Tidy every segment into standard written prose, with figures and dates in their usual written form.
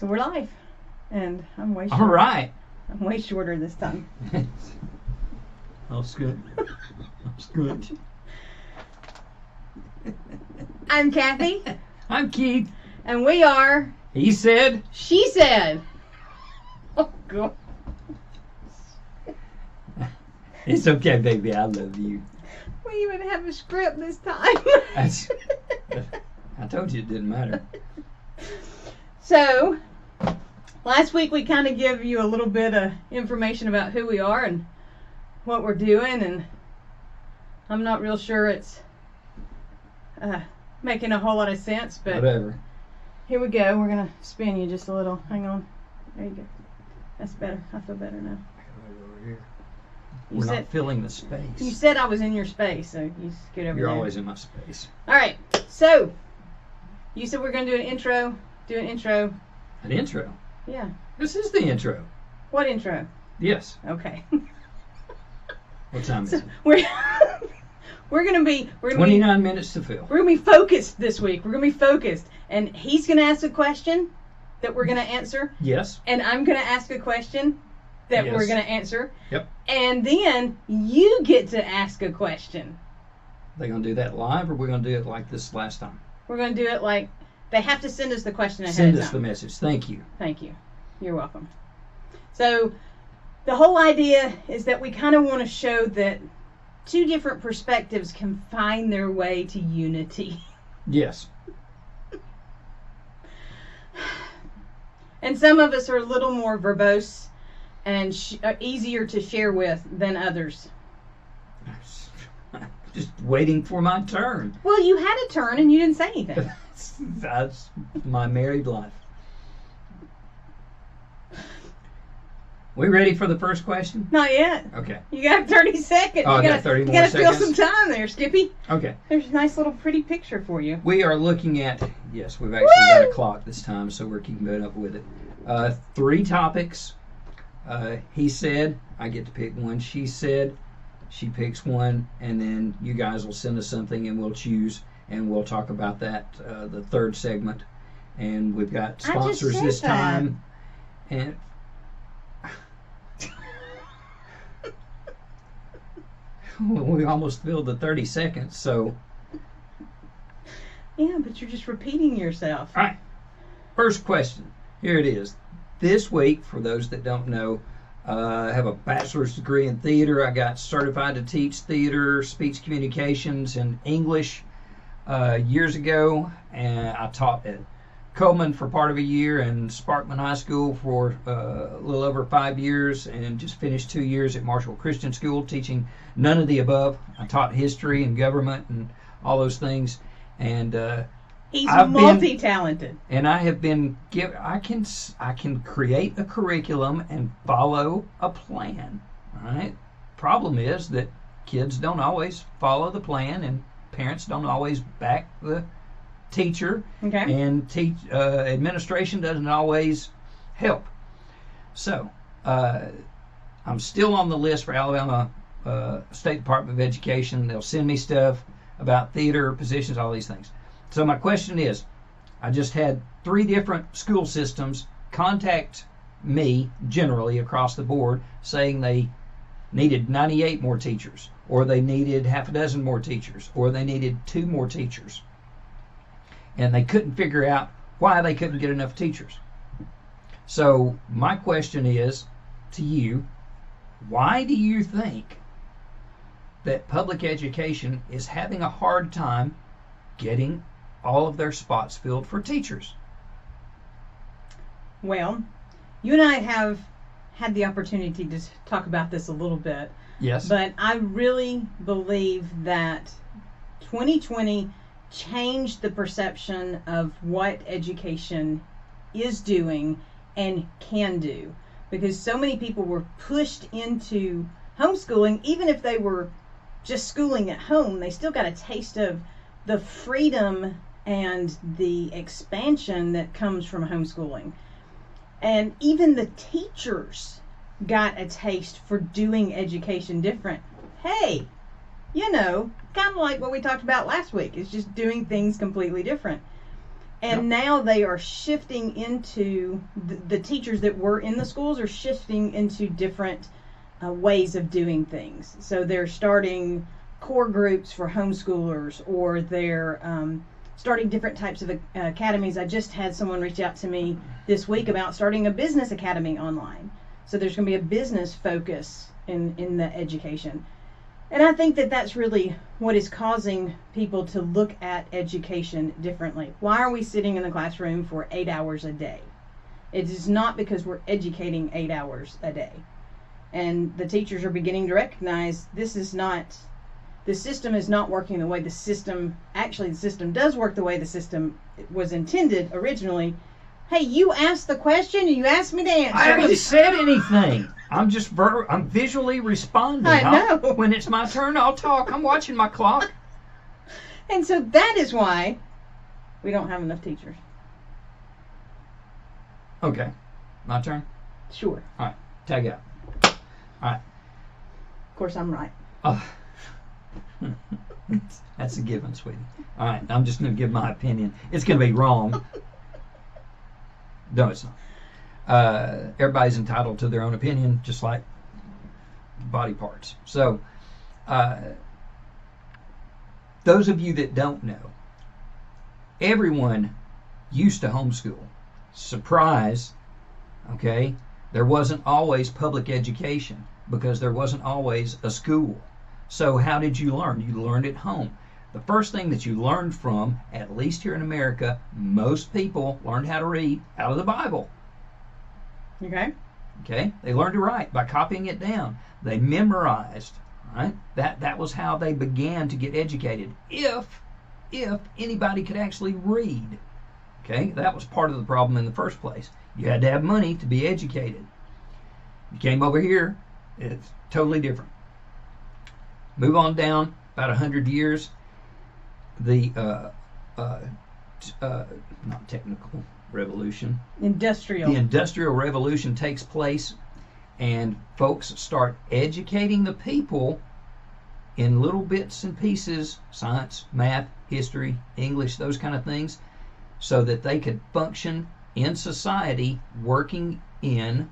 So we're live, and I'm way short. All right. I'm way shorter this time. That's good. That's good. I'm Kathy. I'm Keith. And we are... He said. She said. Oh, God. It's okay, baby. I love you. We even have a script this time. I told you it didn't matter. So, last week we kind of give you a little bit of information about who we are and what we're doing, and I'm not real sure it's making a whole lot of sense, but whatever. Here we go. We're going to spin you just a little. Hang on. There you go. That's better. I feel better now. Over here. We're not filling the space. You said I was in your space, so you scoot over there. You're always in my space. All right. So, you said we're going to do an intro. Do an intro. An intro? Yeah. This is the intro. What intro? Yes. Okay. What time is it? We're going to be... 29 minutes to fill. We're going to be focused this week. We're going to be focused. And he's going to ask a question that we're going to answer. Yes. And I'm going to ask a question that we're going to answer. Yep. And then you get to ask a question. They going to do that live, or we're going to do it like this last time? We're going to do it like... They have to send us the question ahead of time. Send us the message. Thank you. Thank you. You're welcome. So, the whole idea is that we kind of want to show that two different perspectives can find their way to unity. Yes. And some of us are a little more verbose and easier to share with than others. Just waiting for my turn. Well, you had a turn and you didn't say anything. That's my married life. We ready for the first question? Not yet. Okay. You got 30 seconds. Oh, I got 30 more seconds. You got to fill some time there, Skippy. Okay. There's a nice little pretty picture for you. We are looking at, yes, we've actually got a clock this time, so we're keeping up with it. 3 topics. He said, I get to pick one. She said, she picks one, and then you guys will send us something and we'll choose, and we'll talk about that, the third segment. And we've got sponsors this time. And we almost filled the 30 seconds, so. Yeah, but you're just repeating yourself. All right. First question. Here it is. This week, for those that don't know, I have a bachelor's degree in theater. I got certified to teach theater, speech communications, and English years ago. And I taught at Coleman for part of a year and Sparkman High School for a little over 5 years, and just finished 2 years at Marshall Christian School teaching none of the above. I taught history and government and all those things. And he's multi-talented. And I have been I can create a curriculum and follow a plan. All right. Problem is that kids don't always follow the plan, and parents don't always back the teacher. Okay. And administration doesn't always help. So I'm still on the list for Alabama State Department of Education. They'll send me stuff about theater positions, all these things. So my question is, I just had 3 different school systems contact me generally across the board saying they needed 98 more teachers, or they needed half a dozen more teachers, or they needed 2 more teachers. And they couldn't figure out why they couldn't get enough teachers. So my question is to you, why do you think that public education is having a hard time getting all of their spots filled for teachers? Well, you and I have had the opportunity to talk about this a little bit. Yes. But I really believe that 2020 changed the perception of what education is doing and can do. Because so many people were pushed into homeschooling, even if they were just schooling at home, they still got a taste of the freedom and the expansion that comes from homeschooling. And even the teachers got a taste for doing education different. Hey, you know, kind of like what we talked about last week. It's just doing things completely different. And now they are shifting into, the teachers that were in the schools are shifting into different ways of doing things. So they're starting core groups for homeschoolers, or they're starting different types of academies. I just had someone reach out to me this week about starting a business academy online. So there's going to be a business focus in the education. And I think that that's really what is causing people to look at education differently. Why are we sitting in the classroom for 8 hours a day? It is not because we're educating 8 hours a day. And the teachers are beginning to recognize the system is not working the way the system does work the way the system was intended originally. Hey, you asked the question and you asked me to answer. I haven't said anything. I'm just I'm visually responding. I know. When it's my turn, I'll talk. I'm watching my clock. And so that is why we don't have enough teachers. Okay. My turn? Sure. All right. Tag out. All right. Of course, I'm right. That's a given, sweetie. All right. I'm just going to give my opinion. It's going to be wrong. No, it's not. Everybody's entitled to their own opinion, just like body parts. So, those of you that don't know, everyone used to homeschool. Surprise, okay? There wasn't always public education because there wasn't always a school. So how did you learn? You learned at home. The first thing that you learned from, at least here in America, most people learned how to read out of the Bible. Okay. Okay? They learned to write by copying it down. They memorized, right? That was how they began to get educated. If anybody could actually read. Okay? That was part of the problem in the first place. You had to have money to be educated. You came over here, it's totally different. Move on down about 100 years. The not technical revolution. Industrial. The Industrial Revolution takes place, and folks start educating the people in little bits and pieces, science, math, history, English, those kind of things, so that they could function in society, working in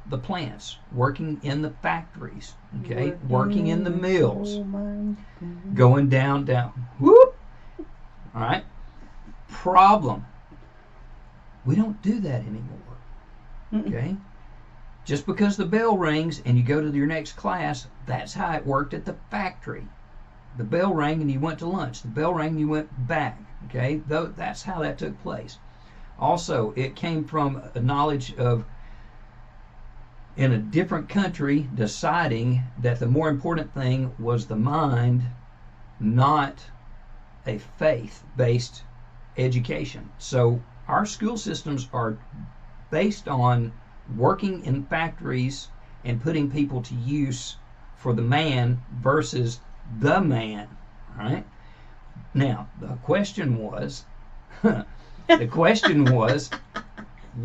the plants, working in the factories, okay, working in the mills, going down, whoop. All right. Problem. We don't do that anymore. Okay? Just because the bell rings and you go to your next class, that's how it worked at the factory. The bell rang and you went to lunch. The bell rang and you went back. Okay? That's how that took place. Also, it came from a knowledge of, in a different country, deciding that the more important thing was the mind, not a faith-based education. So our school systems are based on working in factories and putting people to use for the man versus the man. Right? Now, the question was, why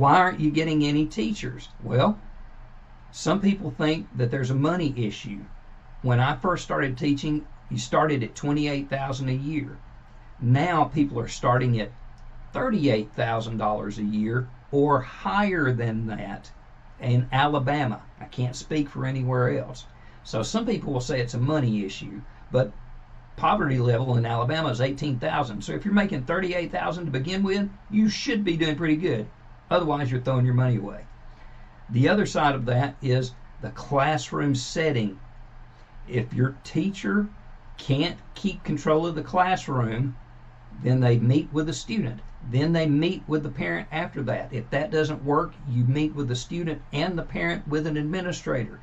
aren't you getting any teachers? Well, some people think that there's a money issue. When I first started teaching, you started at $28,000 a year. Now people are starting at $38,000 a year or higher than that in Alabama. I can't speak for anywhere else. So some people will say it's a money issue, but poverty level in Alabama is $18,000. So if you're making $38,000 to begin with, you should be doing pretty good. Otherwise, you're throwing your money away. The other side of that is the classroom setting. If your teacher can't keep control of the classroom, then they meet with the student. Then they meet with the parent after that. If that doesn't work, you meet with the student and the parent with an administrator.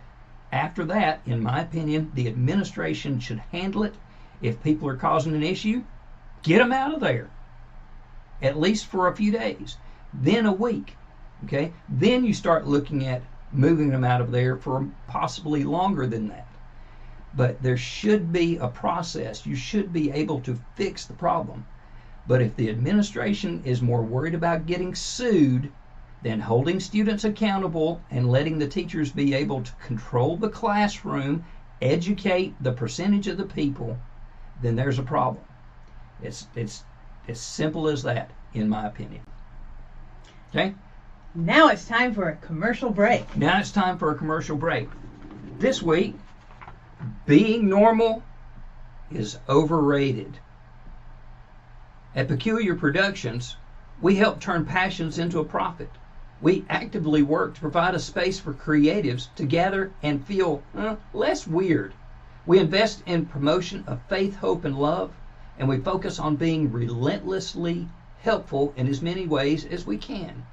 After that, in my opinion, the administration should handle it. If people are causing an issue, get them out of there. At least for a few days. Then a week. Okay? Then you start looking at moving them out of there for possibly longer than that. But there should be a process. You should be able to fix the problem. But if the administration is more worried about getting sued than holding students accountable and letting the teachers be able to control the classroom, educate the percentage of the people, then there's a problem. It's as simple as that. in my opinion. Okay? Now it's time for a commercial break. Now it's time for a commercial break. This week, being normal is overrated. At Peculiar Productions, we help turn passions into a profit. We actively work to provide a space for creatives to gather and feel less weird. We invest in promotion of faith, hope, and love, and we focus on being relentlessly helpful in as many ways as we can.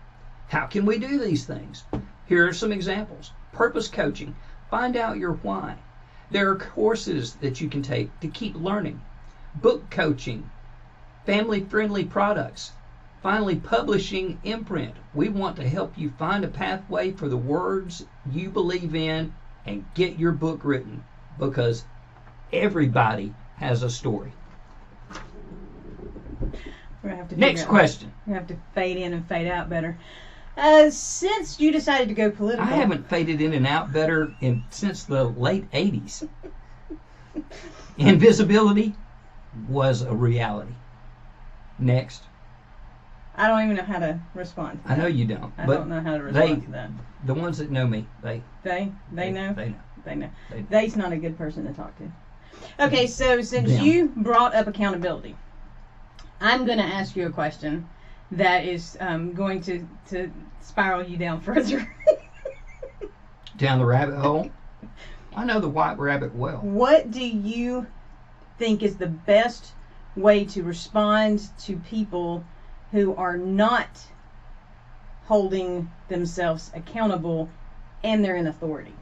How can we do these things? Here are some examples. Purpose coaching. Find out your why. There are courses that you can take to keep learning. Book coaching. Family-friendly products. Finally, publishing imprint. We want to help you find a pathway for the words you believe in and get your book written, because everybody has a story. We're gonna have to Next question. We have to fade in and fade out better. Since you decided to go political, I haven't faded in and out better since the late 80s. Invisibility was a reality. Next. I don't even know how to respond to that. I know you don't. I don't know how to respond to that. The ones that know me, They know? They know. They know. They know. They's not a good person to talk to. Okay, so since Them. you brought up accountability, I'm going to ask you a question that is going to spiral you down further. Down the rabbit hole. I know the white rabbit well. What do you think is the best way to respond to people who are not holding themselves accountable and they're in authority?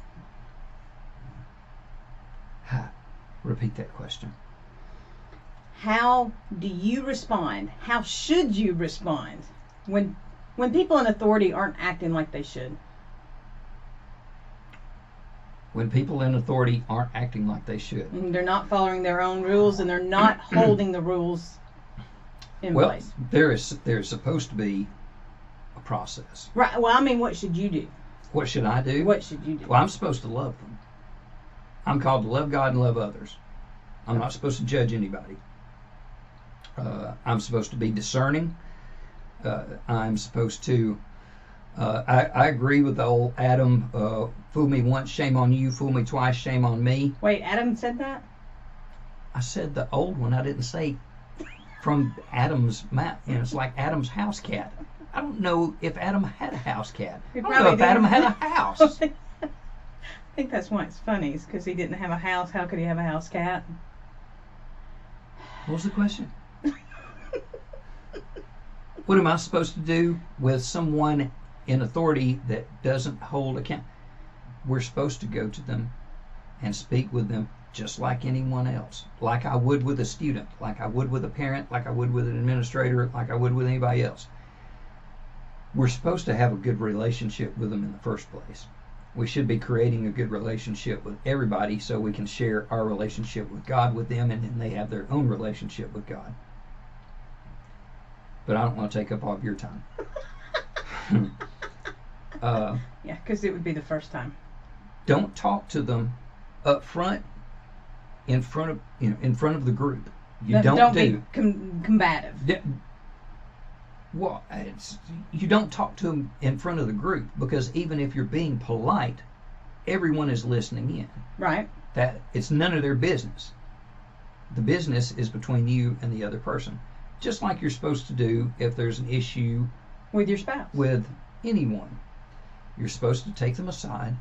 Repeat that question. How do you respond? How should you respond when people in authority aren't acting like they should? When people in authority aren't acting like they should. And they're not following their own rules and they're not holding the rules in place. There's supposed to be a process. Right. Well, I mean, what should you do? What should I do? What should you do? Well, I'm supposed to love them. I'm called to love God and love others. I'm not supposed to judge anybody. I'm supposed to be discerning. I'm supposed to... I agree with the old Adam, fool me once, shame on you, fool me twice, shame on me. Wait, Adam said that? I said the old one. I didn't say from Adam's mouth. It's like Adam's house cat. I don't know if Adam had a house cat. I don't know if Adam had a house. I think that's why it's funny, is because he didn't have a house. How could he have a house cat? What was the question? What am I supposed to do with someone in authority that doesn't hold account? We're supposed to go to them and speak with them just like anyone else. Like I would with a student, like I would with a parent, like I would with an administrator, like I would with anybody else. We're supposed to have a good relationship with them in the first place. We should be creating a good relationship with everybody so we can share our relationship with God with them, and then they have their own relationship with God. But I don't want to take up all of your time. Yeah, because it would be the first time. Don't talk to them up front, in front of the group. Don't be combative. Well, you don't talk to them in front of the group, because even if you're being polite, everyone is listening in. Right. That it's none of their business. The business is between you and the other person. Just like you're supposed to do if there's an issue with your spouse. With anyone. You're supposed to take them aside,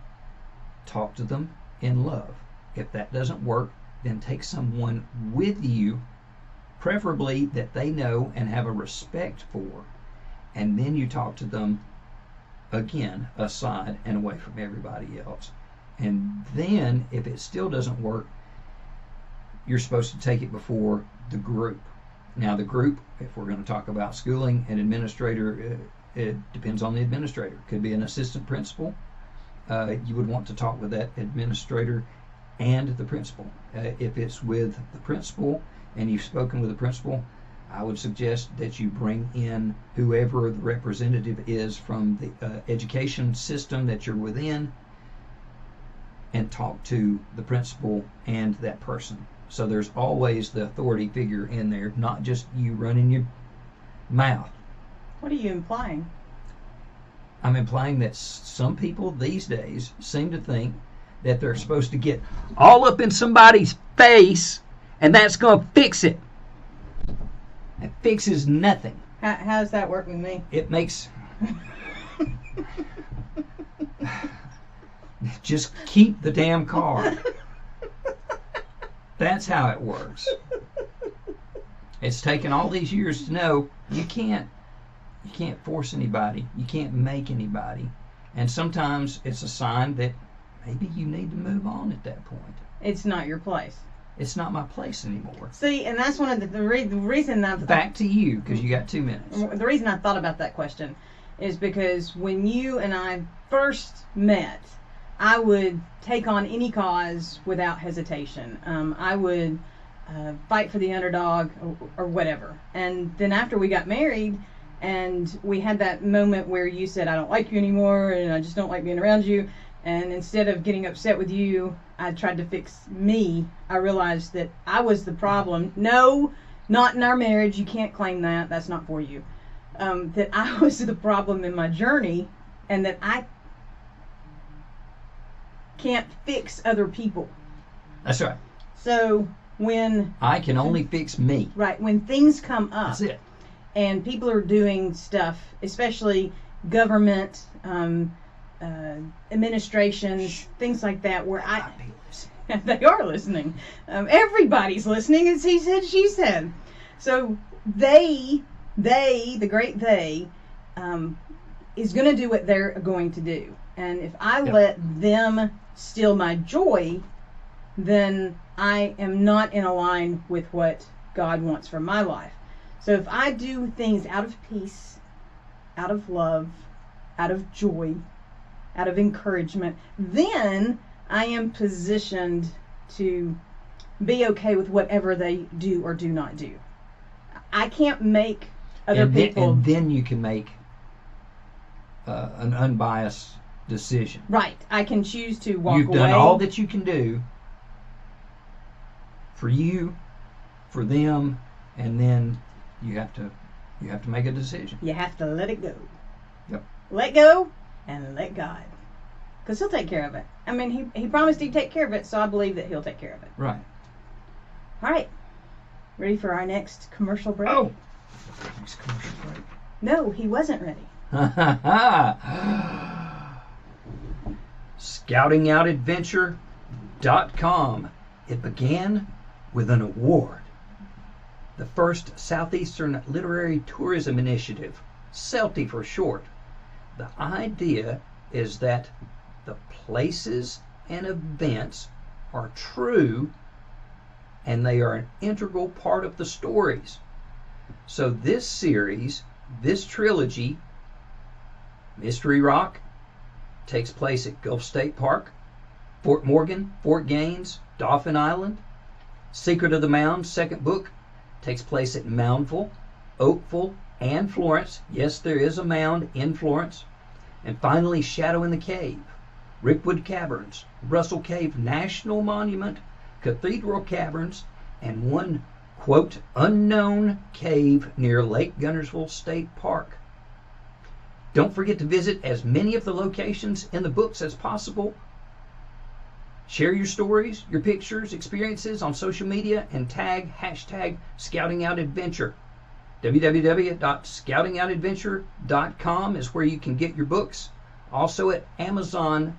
talk to them in love. If that doesn't work, then take someone with you, preferably that they know and have a respect for, and then you talk to them again aside and away from everybody else. And then if it still doesn't work, you're supposed to take it before the group. Now the group, if we're going to talk about schooling, an administrator, it depends on the administrator. It could be an assistant principal. You would want to talk with that administrator and the principal. If it's with the principal and you've spoken with the principal, I would suggest that you bring in whoever the representative is from the education system that you're within and talk to the principal and that person. So there's always the authority figure in there, not just you running your mouth. What are you implying? I'm implying that some people these days seem to think that they're supposed to get all up in somebody's face and that's going to fix it. It fixes nothing. How does that work with me? It makes... Just keep the damn car. That's how it works. It's taken all these years to know you can't force anybody. You can't make anybody. And sometimes it's a sign that maybe you need to move on at that point. It's not your place. It's not my place anymore. See, and that's one of the reason I've... Back to you, because you got 2 minutes. The reason I thought about that question is because when you and I first met, I would take on any cause without hesitation. I would fight for the underdog or whatever. And then after we got married and we had that moment where you said, I don't like you anymore and I just don't like being around you. And instead of getting upset with you, I tried to fix me. I realized that I was the problem. No, not in our marriage. You can't claim that. That's not for you. That I was the problem in my journey and that I can't fix other people. That's right. So when... I can only fix me. Right. When things come up... That's it. And people are doing stuff, especially government, administrations, things like that, where they are listening. Everybody's listening, as he said, she said. So the great they, is going to do what they're going to do. And if I let them steal my joy, then I am not in line with what God wants for my life. So if I do things out of peace, out of love, out of joy, out of encouragement, then I am positioned to be okay with whatever they do or do not do. I can't make other people... And then you can make an unbiased decision. Right. I can choose to walk away. You've done all that you can do for you, for them, and then you have to make a decision. You have to let it go. Yep. Let go and let God. Because he'll take care of it. I mean, he promised he'd take care of it, so I believe that he'll take care of it. Right. All right. Ready for our next commercial break? Oh! Next commercial break. No, he wasn't ready. ScoutingOutAdventure.com. It began with an award. The first Southeastern Literary Tourism Initiative, CELTI for short. The idea is that the places and events are true and they are an integral part of the stories. So this series, this trilogy, Mystery Rock, takes place at Gulf State Park, Fort Morgan, Fort Gaines, Dauphin Island. Secret of the Mound, second book, takes place at Moundville, Oakville, and Florence. Yes, there is a mound in Florence. And finally, Shadow in the Cave, Rickwood Caverns, Russell Cave National Monument, Cathedral Caverns, and one, quote, unknown cave near Lake Guntersville State Park. Don't forget to visit as many of the locations in the books as possible. Share your stories, your pictures, experiences on social media, and tag hashtag ScoutingOutAdventure. www.scoutingoutadventure.com is where you can get your books. Also at Amazon.com.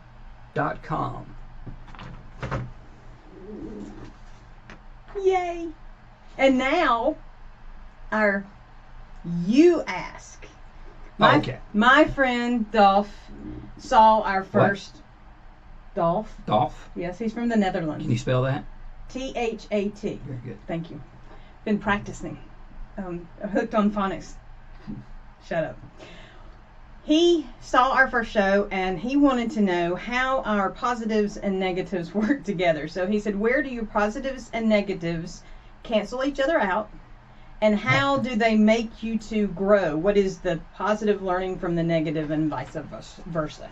Yay! And now, our You Ask. My friend Dolf saw our first... What? Dolf. Dolf? Yes, he's from the Netherlands. Can you spell that? That. Very good. Thank you. Been practicing. Hooked on phonics. Shut up. He saw our first show and he wanted to know how our positives and negatives work together. So he said, where do your positives and negatives cancel each other out? And how do they make you two grow? What is the positive learning from the negative and vice versa?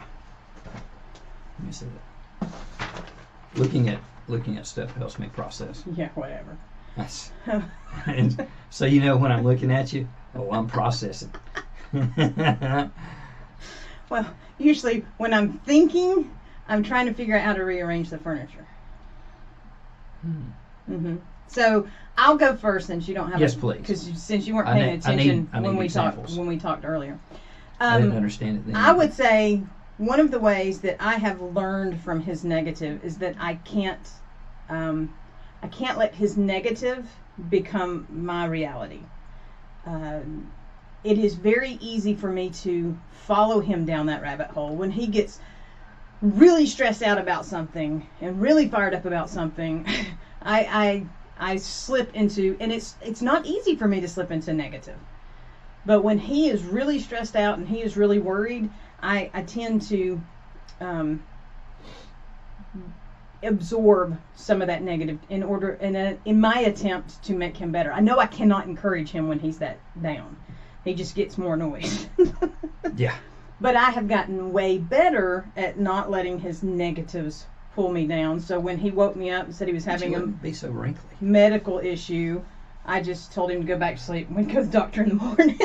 Let me see that. Looking at stuff helps me process. Yeah, whatever. That's, and so when I'm looking at you, I'm processing. Well, usually when I'm thinking, I'm trying to figure out how to rearrange the furniture. So I'll go first since you don't have. Yes, please. Because since you weren't paying attention I need examples. when we talked earlier. I didn't understand it then. I would say one of the ways that I have learned from his negative is that I can't let his negative become my reality. It is very easy for me to follow him down that rabbit hole. When he gets really stressed out about something and really fired up about something, I slip into, and it's not easy for me to slip into negative. But when he is really stressed out and he is really worried, I tend to absorb some of that negative in my attempt to make him better. I know I cannot encourage him when he's that down. He just gets more annoyed. Yeah. But I have gotten way better at not letting his negatives pull me down. So when he woke me up and said he was having a be so wrinkly medical issue, I just told him to go back to sleep and we'd go to the doctor in the morning.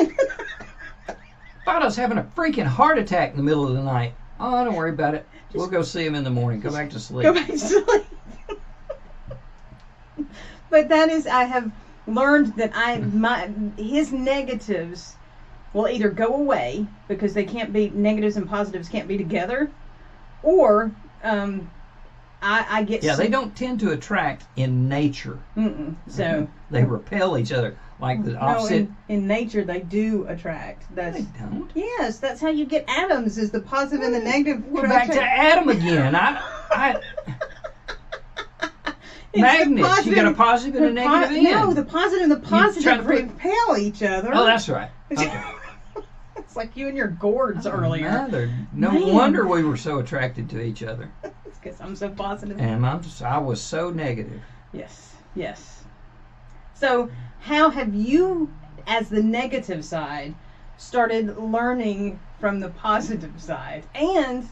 Thought I was having a freaking heart attack in the middle of the night. Oh, don't worry about it. We'll go see him in the morning. Go back to sleep. Go back to sleep. But that is, I have learned that his negatives will either go away because they can't be, negatives and positives can't be together, or I get. Yeah, they don't tend to attract in nature. So they repel each other like the opposite. No, in nature they do attract. They don't. Yes, that's how you get atoms. Is the positive and the negative. We're back to Adam again. Magnets. You got a positive and a negative end. No, the positive and the positive repel each other. Oh, that's right. Okay. It's like you and your gourds earlier. No wonder we were so attracted to each other. It's because I'm so positive. And I was so negative. Yes. So, how have you, as the negative side, started learning from the positive side? And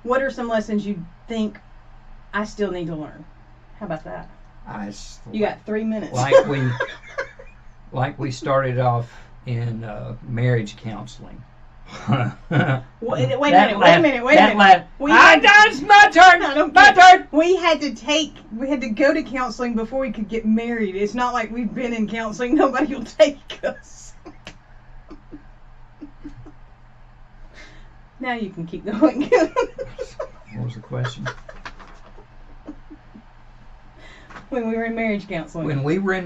what are some lessons you think I still need to learn? How about that? You got 3 minutes. Like we started off in marriage counseling. Wait a minute. It's my turn. My turn. We had to go to counseling before we could get married. It's not like we've been in counseling. Nobody will take us. Now you can keep going. What was the question? When we were in marriage counseling. Premarital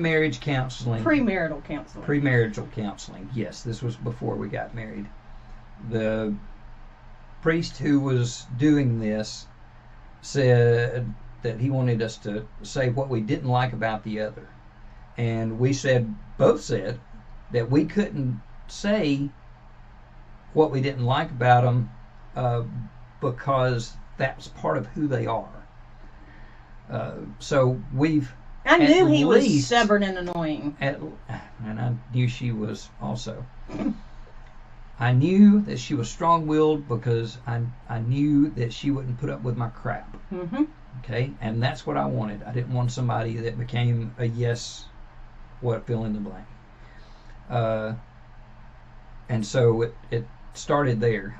counseling. Premarital counseling. Yes, this was before we got married. The priest who was doing this said that he wanted us to say what we didn't like about the other. And we both said that we couldn't say what we didn't like about them because that's part of who they are. So I knew he was stubborn and annoying. And I knew she was also. I knew that she was strong-willed because I knew that she wouldn't put up with my crap. Okay? And that's what I wanted. I didn't want somebody that became a yes, fill in the blank. And so it started there.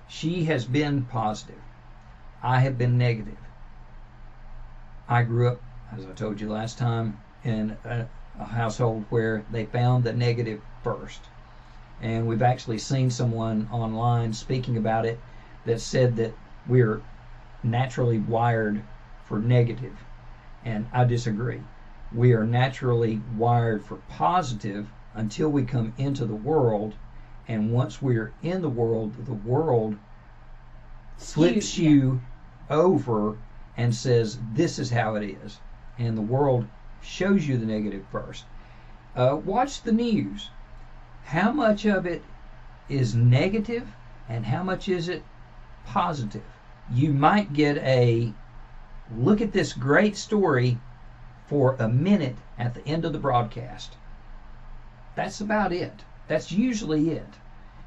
She has been positive. I have been negative. I grew up, as I told you last time, in a household where they found the negative first. And we've actually seen someone online speaking about it that said that we're naturally wired for negative. And I disagree. We are naturally wired for positive until we come into the world. And once we're in the world flips you over and says, this is how it is. And the world shows you the negative first. Watch the news. How much of it is negative and how much is it positive? You might get a look at this great story for a minute at the end of the broadcast. That's about it. That's usually it.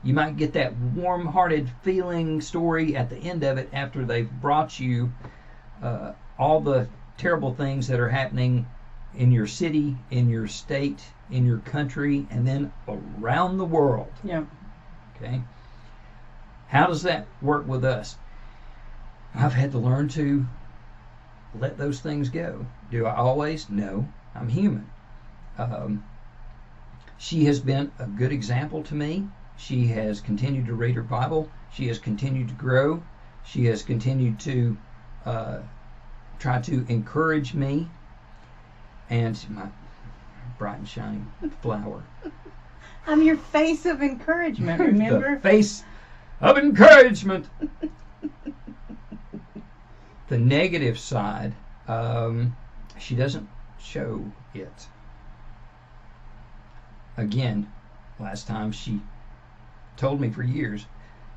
You might get that warm-hearted feeling story at the end of it after they've brought you all the terrible things that are happening in your city, in your state, in your country, and then around the world. Yeah. Okay? How does that work with us? I've had to learn to let those things go. Do I always? No. I'm human. She has been a good example to me. She has continued to read her Bible. She has continued to grow. She has continued to try to encourage me. And my bright and shining flower. I'm your face of encouragement, remember? The face of encouragement. The negative side, she doesn't show it. Again, last time she told me for years,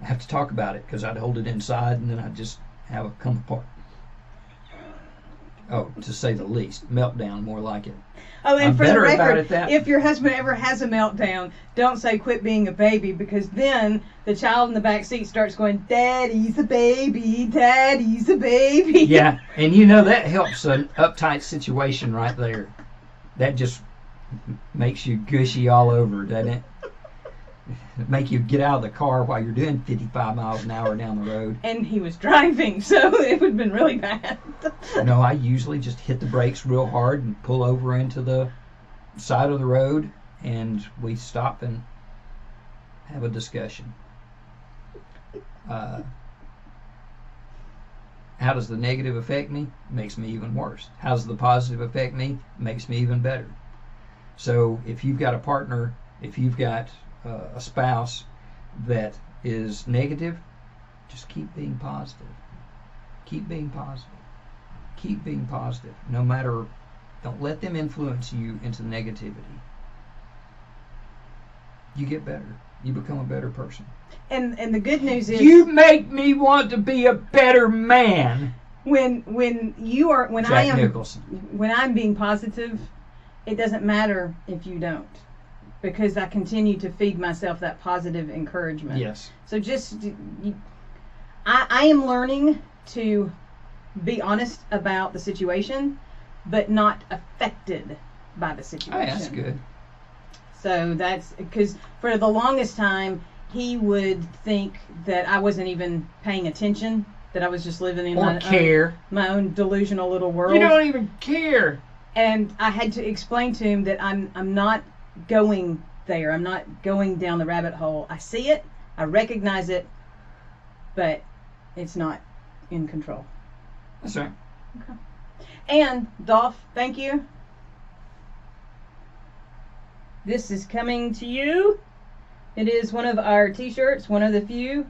I have to talk about it because I'd hold it inside and then I'd just have it come apart. Oh, to say the least. Meltdown, more like it. Oh, and I'm for the better about record, it that- if your husband ever has a meltdown, don't say quit being a baby, because then the child in the back seat starts going, Daddy's a baby, Daddy's a baby. Yeah, and you know that helps an uptight situation right there. That just makes you gushy all over, doesn't it? Make you get out of the car while you're doing 55 miles an hour down the road. And he was driving, so it would have been really bad. No, I usually just hit the brakes real hard and pull over into the side of the road, and we stop and have a discussion. How does the negative affect me? Makes me even worse. How does the positive affect me? Makes me even better. So if you've got a partner, if you've got a spouse that is negative, just keep being positive. Keep being positive. Keep being positive. No matter, don't let them influence you into negativity. You get better. You become a better person. And the good news is, You make me want to be a better man. when Jack I am Nicholson. when I'm being positive, it doesn't matter if you don't, because I continue to feed myself that positive encouragement. Yes. So I am learning to be honest about the situation, but not affected by the situation. Oh, that's good. So that's because for the longest time, he would think that I wasn't even paying attention, that I was just living in my own delusional little world. You don't even care. And I had to explain to him that I'm not going there. I'm not going down the rabbit hole. I see it, I recognize it, but it's not in control. That's right. Okay. And Dolf, thank you. This is coming to you. It is one of our t-shirts, one of the few.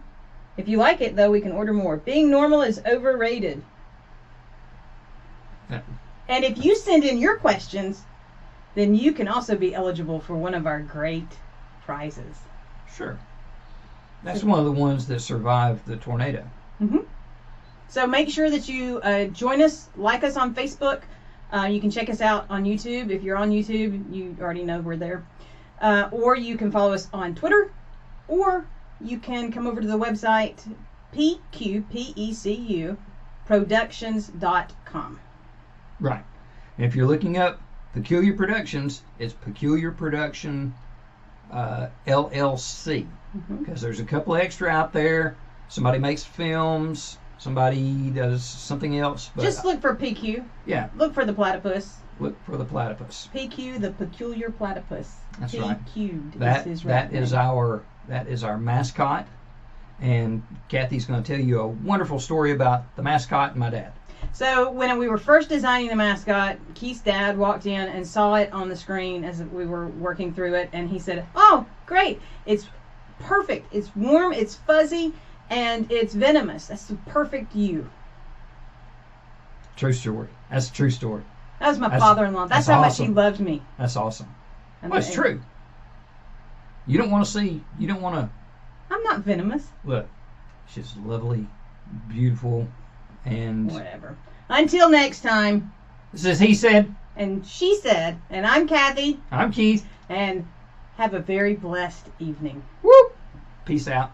If you like it, though, we can order more. Being normal is overrated. Yeah. And if you send in your questions, then you can also be eligible for one of our great prizes. Sure. That's one of the ones that survived the tornado. Mm-hmm. So make sure that you join us, like us on Facebook. You can check us out on YouTube. If you're on YouTube, you already know we're there. Or you can follow us on Twitter, or you can come over to the website PECU productions.com. Right. And if you're looking up Peculiar Productions, it's Peculiar Production LLC. Because there's a couple extra out there. Somebody makes films. Somebody does something else. But Just look for PQ. Yeah. Look for the platypus. Look for the platypus. PQ, the peculiar platypus. That's right. PQ'd That is his right is name. our mascot. And Kathy's going to tell you a wonderful story about the mascot and my dad. So when we were first designing the mascot, Keith's dad walked in and saw it on the screen as we were working through it, and he said, "Oh, great! It's perfect. It's warm. It's fuzzy, and it's venomous. That's the perfect you." True story. That's a true story. That was my father-in-law. That's how much he awesome. loved me. That's awesome. And- Well, it's true. You don't want to I'm not venomous. look. She's lovely, beautiful, and Whatever. Until next time. this is He Said. And she said, and I'm Kathy, I'm Keith. and have a very blessed evening. Woo! Peace out.